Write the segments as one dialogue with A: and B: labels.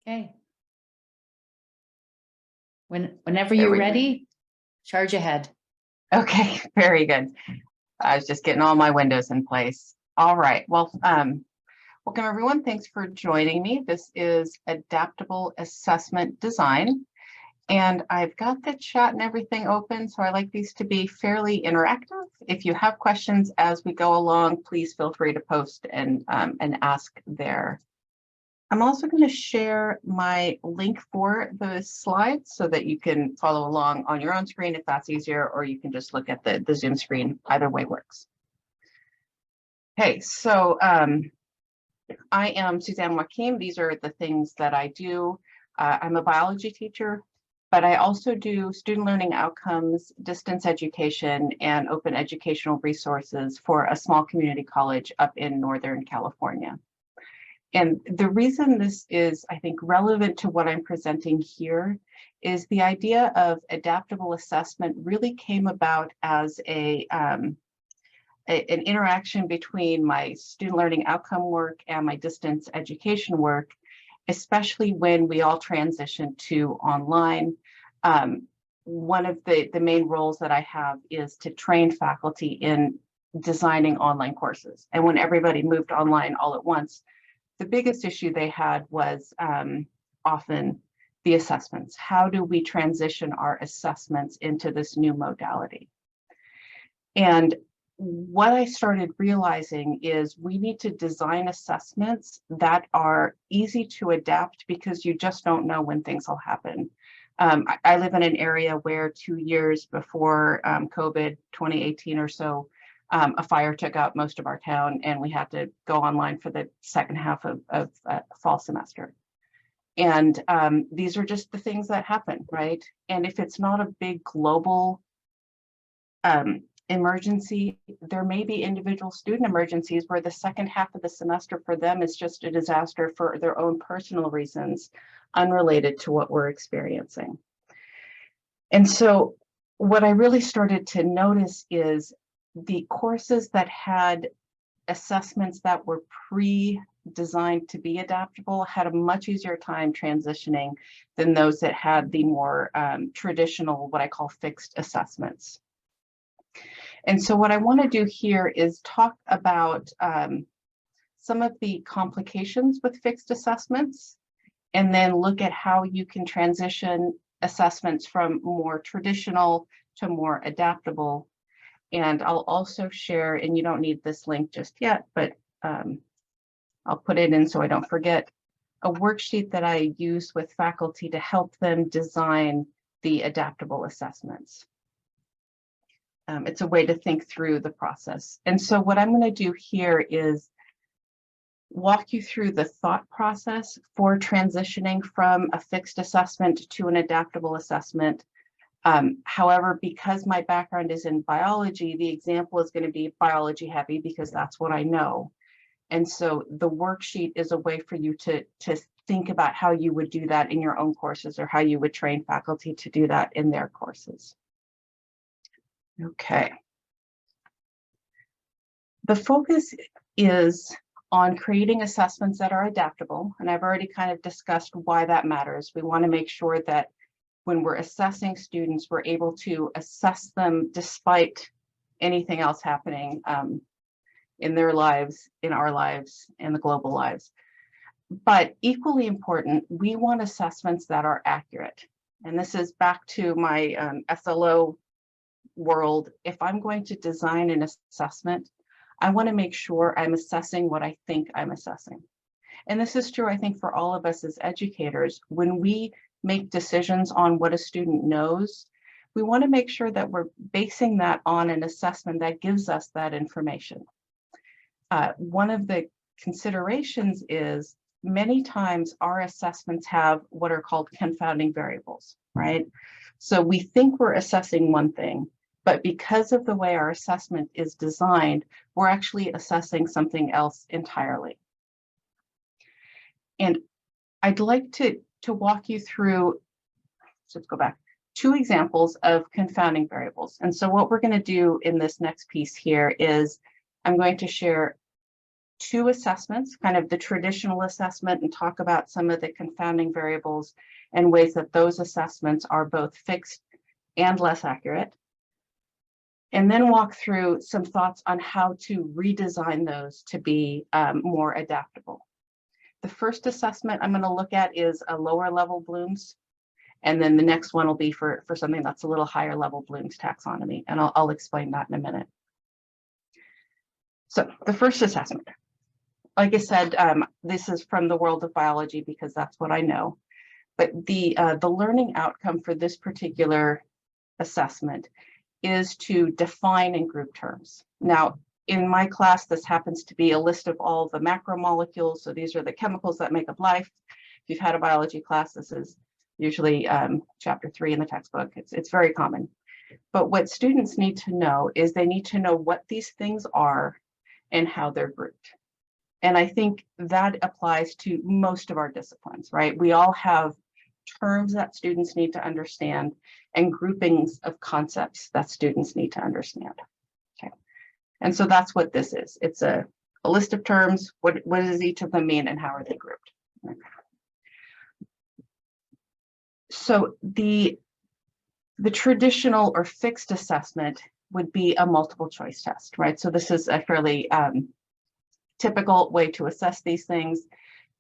A: Okay. Whenever
B: There
A: you're
B: we go.
A: ready, charge ahead.
B: Okay, very good. I was just getting all my windows in place. All right. Well, welcome everyone. Thanks for joining me. This is Adaptable Assessment Design. And I've got the chat and everything open, so I like these to be fairly interactive. If you have questions as we go along, please feel free to post and ask there. I'm also going to share my link for the slides so that you can follow along on your own screen if that's easier, or you can just look at the Zoom screen. Either way works. Okay, so I am Suzanne Wakim. These are the things that I do. I'm a biology teacher, but I also do student learning outcomes, distance education, and open educational resources for a small community college up in Northern California. And the reason this is, I think, relevant to what I'm presenting here is the idea of adaptable assessment really came about as an interaction between my student learning outcome work and my distance education work, especially when we all transitioned to online. One of the main roles that I have is to train faculty in designing online courses. And when everybody moved online all at once, the biggest issue they had was often the assessments. How do we transition our assessments into this new modality? And what I started realizing is we need to design assessments that are easy to adapt because you just don't know when things will happen. I live in an area where 2 years before COVID, 2018 or so, a fire took out most of our town and we had to go online for the second half of fall semester. And these are just the things that happen, right? And if it's not a big global emergency, there may be individual student emergencies where the second half of the semester for them is just a disaster for their own personal reasons, unrelated to what we're experiencing. And so what I really started to notice is the courses that had assessments that were pre-designed to be adaptable had a much easier time transitioning than those that had the more traditional, what I call fixed assessments. And so what I want to do here is talk about some of the complications with fixed assessments, and then look at how you can transition assessments from more traditional to more adaptable. And I'll also share, and you don't need this link just yet, but I'll put it in so I don't forget, a worksheet that I use with faculty to help them design the adaptable assessments. It's a way to think through the process. And so what I'm going to do here is walk you through the thought process for transitioning from a fixed assessment to an adaptable assessment. However, because my background is in biology, the example is going to be biology heavy because that's what I know. And so the worksheet is a way for you to think about how you would do that in your own courses or how you would train faculty to do that in their courses. Okay. The focus is on creating assessments that are adaptable, and I've already kind of discussed why that matters. We want to make sure that when we're assessing students, we're able to assess them despite anything else happening in their lives, in our lives, in the global lives. But equally important, we want assessments that are accurate. And this is back to my SLO world. If I'm going to design an assessment, I want to make sure I'm assessing what I think I'm assessing. And this is true, I think, for all of us as educators. When we make decisions on what a student knows, we want to make sure that we're basing that on an assessment that gives us that information. One of the considerations is many times our assessments have what are called confounding variables, right? So we think we're assessing one thing, but because of the way our assessment is designed, we're actually assessing something else entirely. And I'd like to walk you through, let's go back, 2 examples of confounding variables. And so what we're going to do in this next piece here is I'm going to share two assessments, kind of the traditional assessment, and talk about some of the confounding variables and ways that those assessments are both fixed and less accurate. And then walk through some thoughts on how to redesign those to be more adaptable. The first assessment I'm going to look at is a lower level Bloom's, and then the next one will be for something that's a little higher level Bloom's taxonomy, and I'll explain that in a minute. So the first assessment, like I said, this is from the world of biology because that's what I know. But the learning outcome for this particular assessment is to define and group terms. Now, in my class, this happens to be a list of all the macromolecules. So these are the chemicals that make up life. If you've had a biology class, this is usually chapter 3 in the textbook. It's very common. But what students need to know is they need to know what these things are and how they're grouped. And I think that applies to most of our disciplines, right? We all have terms that students need to understand and groupings of concepts that students need to understand. Okay. And so that's what this is. It's a list of terms. What does each of them mean and how are they grouped? Okay. So the traditional or fixed assessment would be a multiple choice test, right? So this is a fairly typical way to assess these things.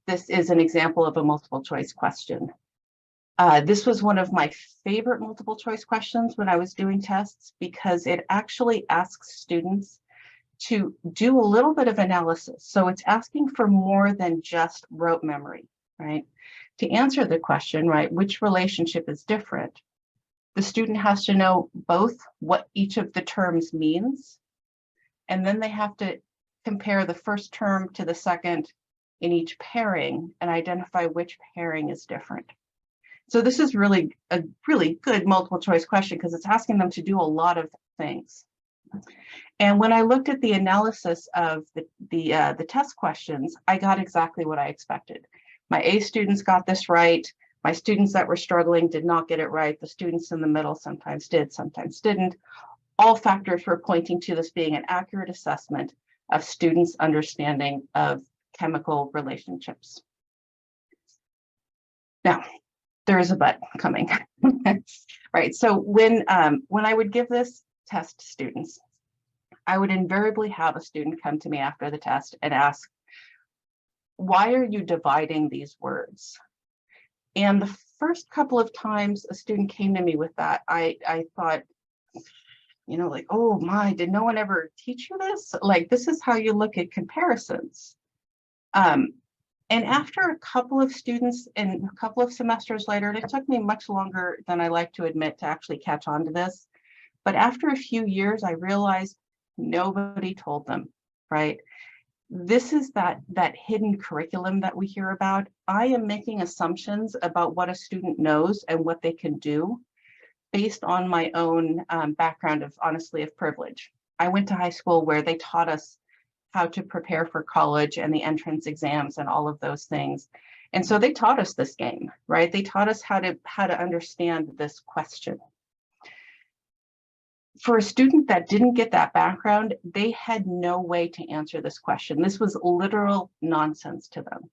B: This is an example of a multiple choice question. This was one of my favorite multiple choice questions when I was doing tests because it actually asks students to do a little bit of analysis. So it's asking for more than just rote memory, right? To answer the question, right, which relationship is different, the student has to know both what each of the terms means, and then they have to compare the first term to the second in each pairing and identify which pairing is different. So this is really a really good multiple choice question because it's asking them to do a lot of things. And when I looked at the analysis of the test questions, I got exactly what I expected. My A students got this right. My students that were struggling did not get it right. The students in the middle sometimes did, sometimes didn't. All factors were pointing to this being an accurate assessment of students' understanding of chemical relationships. Now, there is a but coming, right? So when I would give this test to students, I would invariably have a student come to me after the test and ask, why are you dividing these words? And the first couple of times a student came to me with that, I thought, you know, like, oh my, did no one ever teach you this? Like, this is how you look at comparisons. And after a couple of students and a couple of semesters later, and it took me much longer than I like to admit to actually catch on to this, but after a few years, I realized nobody told them, right? This is that hidden curriculum that we hear about. I am making assumptions about what a student knows and what they can do based on my own background of, honestly, of privilege. I went to high school where they taught us how to prepare for college and the entrance exams and all of those things. And so they taught us this game, right? They taught us how to understand this question. For a student that didn't get that background, they had no way to answer this question. This was literal nonsense to them.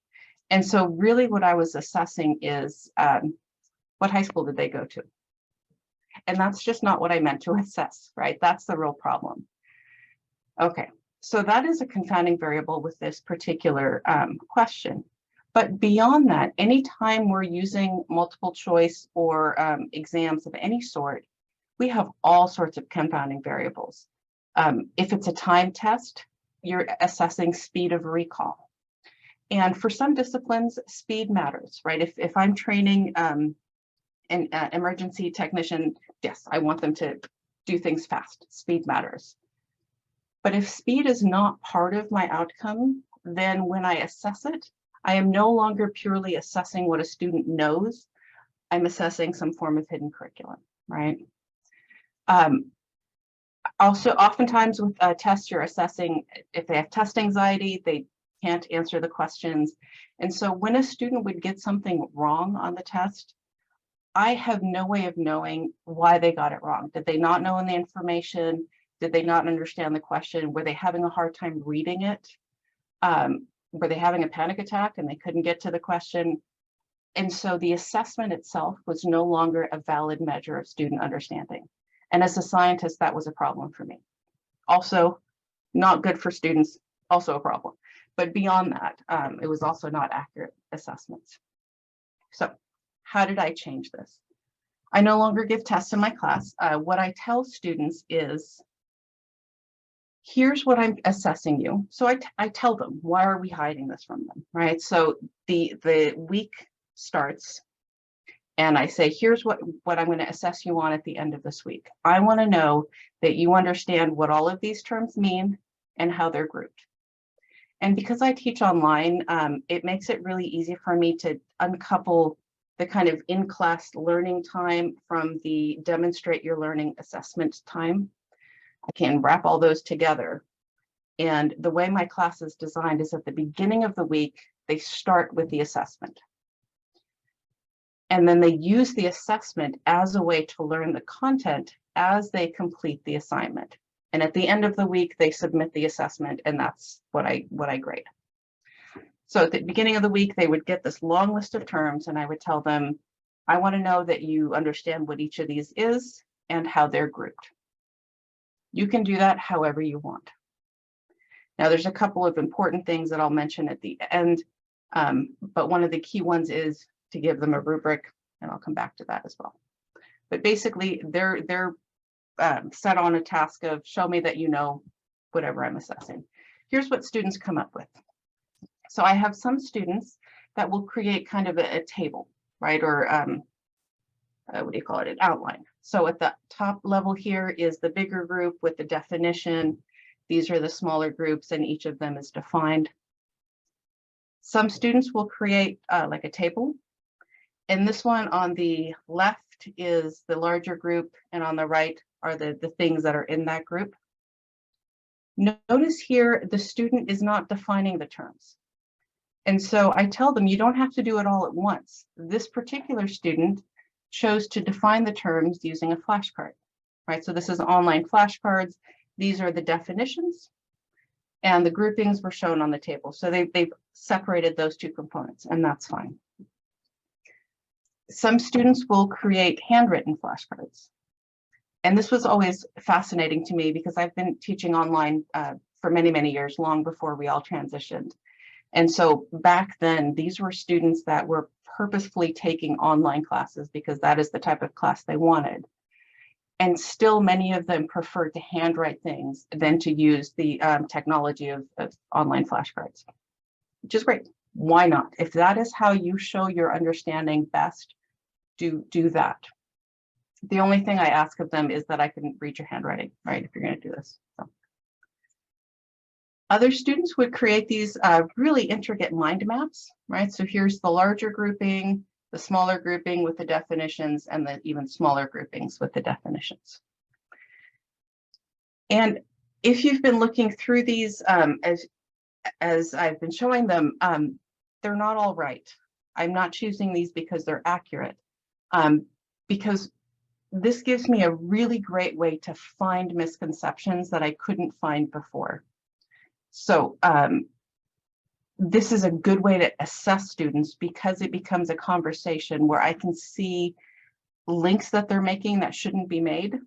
B: And so really what I was assessing is what high school did they go to? And that's just not what I meant to assess, right? That's the real problem. Okay, so that is a confounding variable with this particular question. But beyond that, anytime we're using multiple choice or exams of any sort, we have all sorts of confounding variables. If it's a time test, you're assessing speed of recall. And for some disciplines, speed matters, right? If I'm training an emergency technician, yes, I want them to do things fast. Speed matters. But if speed is not part of my outcome, then when I assess it, I am no longer purely assessing what a student knows. I'm assessing some form of hidden curriculum, right? Also, oftentimes with tests, you're assessing if they have test anxiety, they can't answer the questions. And so when a student would get something wrong on the test, I have no way of knowing why they got it wrong. Did they not know the information? Did they not understand the question? Were they having a hard time reading it? Were they having a panic attack and they couldn't get to the question? And so the assessment itself was no longer a valid measure of student understanding. And as a scientist, that was a problem for me. Also, not good for students, also a problem. But beyond that, it was also not accurate assessments. So how did I change this? I no longer give tests in my class. What I tell students is, here's what I'm assessing you. So I tell them, why are we hiding this from them, right? So the week starts and I say, here's what I'm going to assess you on at the end of this week. I want to know that you understand what all of these terms mean and how they're grouped. And because I teach online, it makes it really easy for me to uncouple the kind of in-class learning time from the demonstrate your learning assessment time. I can wrap all those together. And the way my class is designed is at the beginning of the week, they start with the assessment. And then they use the assessment as a way to learn the content as they complete the assignment. And at the end of the week, they submit the assessment, and that's what I grade. So at the beginning of the week, they would get this long list of terms, and I would tell them, I want to know that you understand what each of these is and how they're grouped. You can do that however you want. Now, there's a couple of important things that I'll mention at the end, but one of the key ones is to give them a rubric, and I'll come back to that as well. But basically, they're set on a task of show me that you know whatever I'm assessing. Here's what students come up with. So I have some students that will create kind of a table, right? Or what do you call it? An outline. So at the top level here is the bigger group with the definition. These are the smaller groups, and each of them is defined. Some students will create like a table. And this one on the left is the larger group, and on the right are the things that are in that group. Notice here, the student is not defining the terms. And so I tell them, you don't have to do it all at once. This particular student chose to define the terms using a flashcard, right? So this is online flashcards. These are the definitions, and the groupings were shown on the table. So they've separated those two components, and that's fine. Some students will create handwritten flashcards. And this was always fascinating to me because I've been teaching online for many, many years, long before we all transitioned. And so back then, these were students that were purposefully taking online classes because that is the type of class they wanted. And still, many of them preferred to handwrite things than to use the technology of online flashcards, which is great. Why not? If that is how you show your understanding best, do that. The only thing I ask of them is that I can read your handwriting, right? If you're going to do this. So. Other students would create these really intricate mind maps, right? So here's the larger grouping, the smaller grouping with the definitions, and the even smaller groupings with the definitions. And if you've been looking through these as I've been showing them, they're not all right. I'm not choosing these because they're accurate, because this gives me a really great way to find misconceptions that I couldn't find before. So this is a good way to assess students because it becomes a conversation where I can see links that they're making that shouldn't be made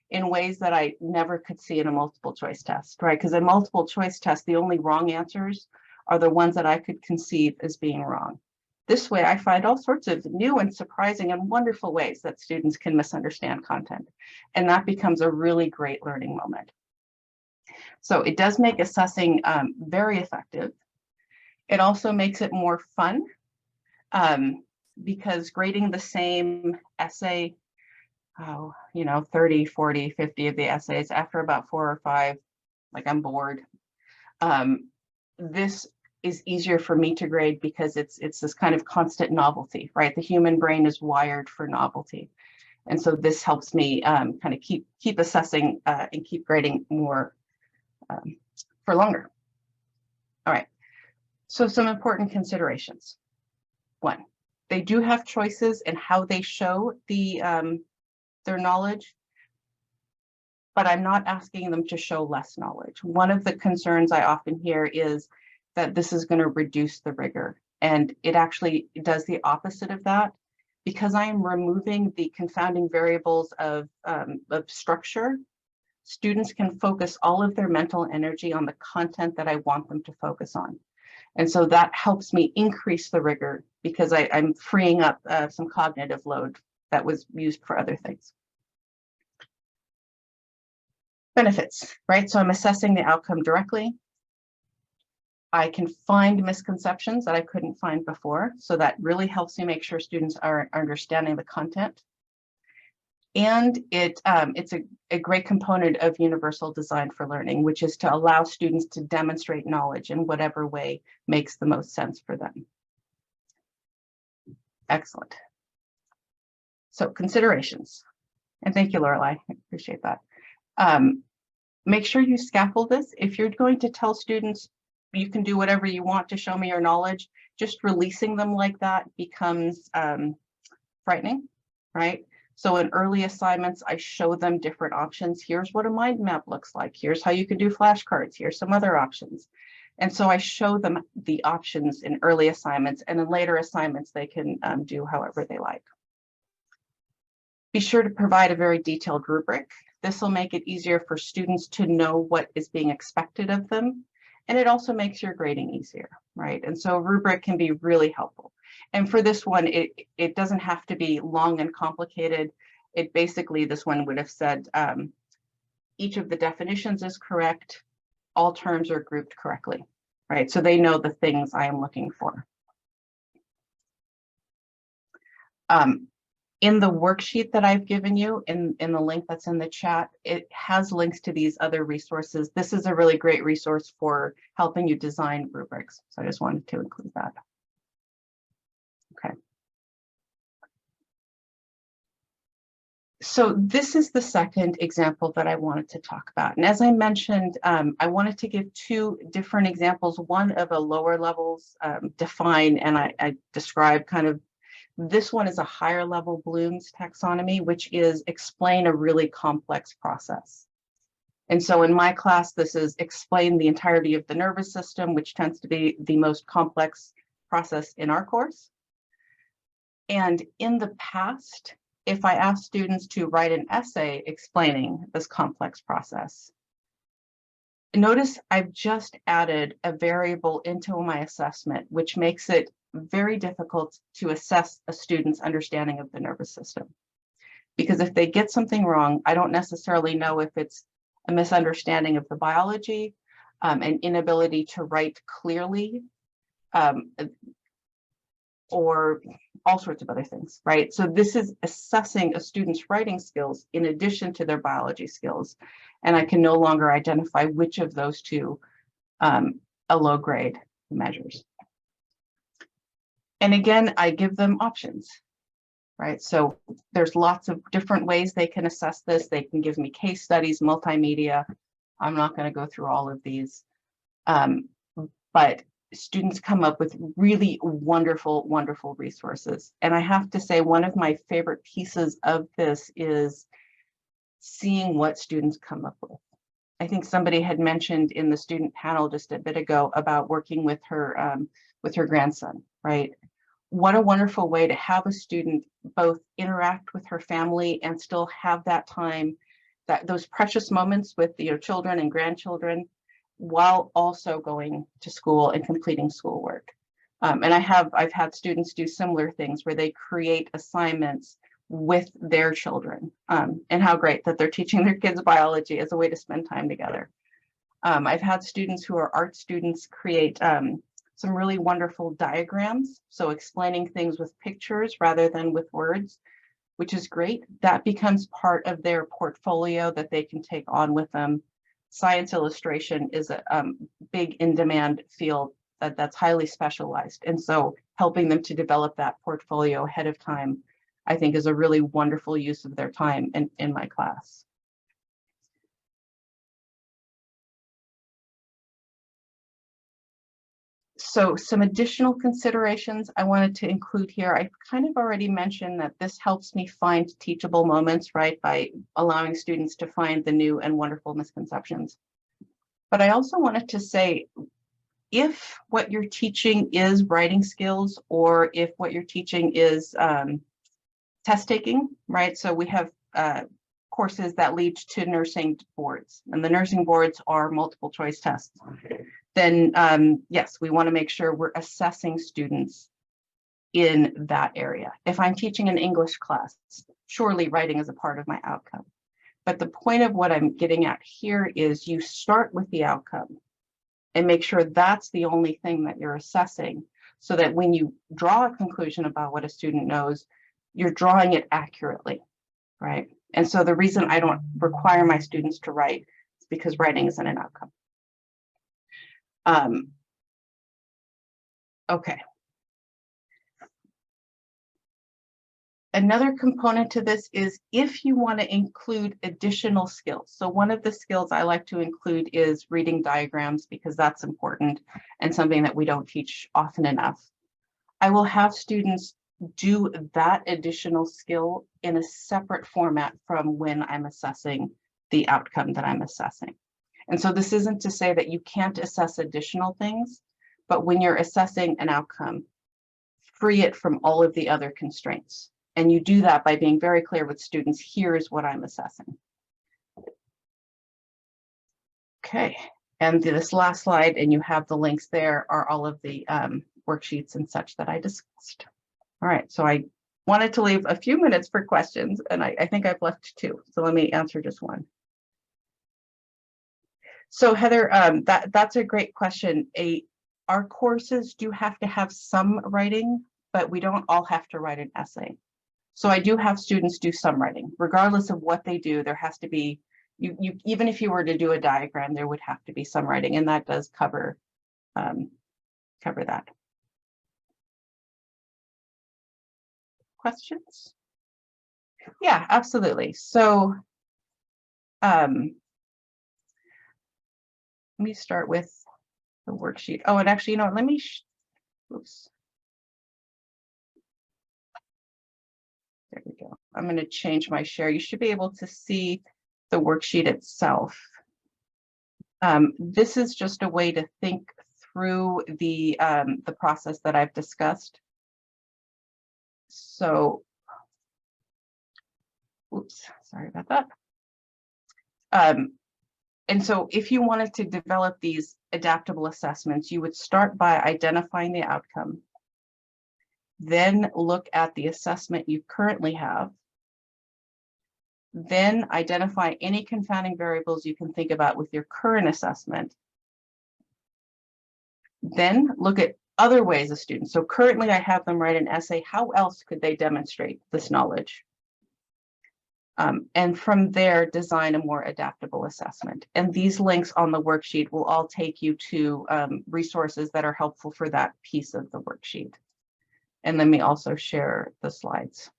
B: in ways that I never could see in a multiple choice test, right? Because in multiple choice tests, the only wrong answers are the ones that I could conceive as being wrong. This way, I find all sorts of new and surprising and wonderful ways that students can misunderstand content. And that becomes a really great learning moment. So it does make assessing very effective. It also makes it more fun because grading the same essay, 30, 40, 50 of the essays after about 4 or 5, like I'm bored. This is easier for me to grade because it's this kind of constant novelty, right? The human brain is wired for novelty. And so this helps me kind of keep assessing and keep grading more for longer. All right, so some important considerations. 1, they do have choices in how they show their knowledge, but I'm not asking them to show less knowledge. One of the concerns I often hear is that this is going to reduce the rigor. And it actually does the opposite of that, because I am removing the confounding variables of structure. Students can focus all of their mental energy on the content that I want them to focus on. And so that helps me increase the rigor, because I'm freeing up some cognitive load that was used for other things. Benefits, right? So I'm assessing the outcome directly. I can find misconceptions that I couldn't find before. So that really helps me make sure students are understanding the content. And it's a great component of universal design for learning, which is to allow students to demonstrate knowledge in whatever way makes the most sense for them. Excellent. So considerations. And thank you, Lorelei. I appreciate that. Make sure you scaffold this. If you're going to tell students, you can do whatever you want to show me your knowledge, just releasing them like that becomes frightening, right? So in early assignments, I show them different options. Here's what a mind map looks like. Here's how you can do flashcards. Here's some other options. And so I show them the options in early assignments, and in later assignments, they can do however they like. Be sure to provide a very detailed rubric. This will make it easier for students to know what is being expected of them. And it also makes your grading easier, right? And so a rubric can be really helpful. And for this one, it doesn't have to be long and complicated. It basically, this one would have said, each of the definitions is correct. All terms are grouped correctly, right? So they know the things I am looking for. In the worksheet that I've given you, in the link that's in the chat, it has links to these other resources. This is a really great resource for helping you design rubrics. So I just wanted to include that. Okay. So this is the second example that I wanted to talk about. And as I mentioned, I wanted to give two different examples, one of a lower levels define, and I describe kind of. This one is a higher level Bloom's taxonomy, which is explain a really complex process. And so in my class, this is explain the entirety of the nervous system, which tends to be the most complex process in our course. And in the past, if I asked students to write an essay explaining this complex process, notice I've just added a variable into my assessment, which makes it very difficult to assess a student's understanding of the nervous system. Because if they get something wrong, I don't necessarily know if it's a misunderstanding of the biology, an inability to write clearly, or all sorts of other things, right? So this is assessing a student's writing skills in addition to their biology skills. And I can no longer identify which of those two a low grade measures. And again, I give them options, right? So there's lots of different ways they can assess this. They can give me case studies, multimedia. I'm not going to go through all of these, but students come up with really wonderful, wonderful resources. And I have to say, one of my favorite pieces of this is seeing what students come up with. I think somebody had mentioned in the student panel just a bit ago about working with her grandson, right? What a wonderful way to have a student both interact with her family and still have that time, those precious moments with children and grandchildren, while also going to school and completing schoolwork. And I've had students do similar things where they create assignments with their children, and how great that they're teaching their kids biology as a way to spend time together. I've had students who are art students create some really wonderful diagrams, so explaining things with pictures rather than with words, which is great. That becomes part of their portfolio that they can take on with them. Science illustration is a big in-demand field that's highly specialized. And so helping them to develop that portfolio ahead of time, I think, is a really wonderful use of their time in my class. So some additional considerations I wanted to include here. I kind of already mentioned that this helps me find teachable moments, right, by allowing students to find the new and wonderful misconceptions. But I also wanted to say, if what you're teaching is writing skills, or if what you're teaching is test taking, right? So we have courses that lead to nursing boards, and the nursing boards are multiple choice tests. Then yes, we want to make sure we're assessing students in that area. If I'm teaching an English class, surely writing is a part of my outcome. But the point of what I'm getting at here is you start with the outcome and make sure that's the only thing that you're assessing, so that when you draw a conclusion about what a student knows, you're drawing it accurately, right? And so the reason I don't require my students to write is because writing isn't an outcome. Okay. Another component to this is if you want to include additional skills. So one of the skills I like to include is reading diagrams, because that's important and something that we don't teach often enough. I will have students do that additional skill in a separate format from when I'm assessing the outcome that I'm assessing. And so this isn't to say that you can't assess additional things, but when you're assessing an outcome, free it from all of the other constraints. And you do that by being very clear with students, here's what I'm assessing. Okay, and this last slide, and you have the links there, are all of the worksheets and such that I discussed. All right, so I wanted to leave a few minutes for questions, and I think I've left 2. So let me answer just one. So Heather, that's a great question. Our courses do have to have some writing, but we don't all have to write an essay. So I do have students do some writing, regardless of what they do. There has to be, even if you were to do a diagram, there would have to be some writing, and that does cover that. Questions? Yeah, absolutely. So let me start with the worksheet. Oh, and actually, you know what, let me, oops. There we go. I'm going to change my share. You should be able to see the worksheet itself. This is just a way to think through the process that I've discussed. So, oops, sorry about that. And so if you wanted to develop these adaptable assessments, you would start by identifying the outcome, then look at the assessment you currently have, then identify any confounding variables you can think about with your current assessment, then look at other ways of students. So currently I have them write an essay. How else could they demonstrate this knowledge? And from there, design a more adaptable assessment. And these links on the worksheet will all take you to resources that are helpful for that piece of the worksheet. And let me also share the slides.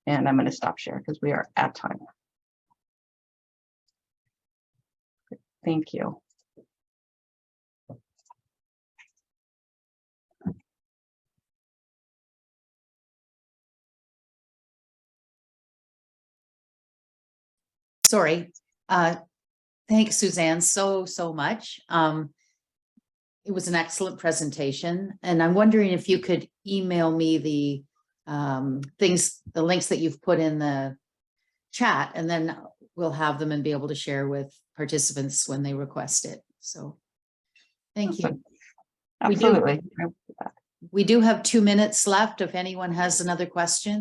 B: And I'm going to stop share because we are at time. Thank you.
A: Sorry. Thanks, Suzanne, so much. It was an excellent presentation, and I'm wondering if you could email me the links that you've put in the chat, and then we'll have them and be able to share with participants when they request it. So thank you.
B: Absolutely.
A: We do have 2 minutes left if anyone has another question.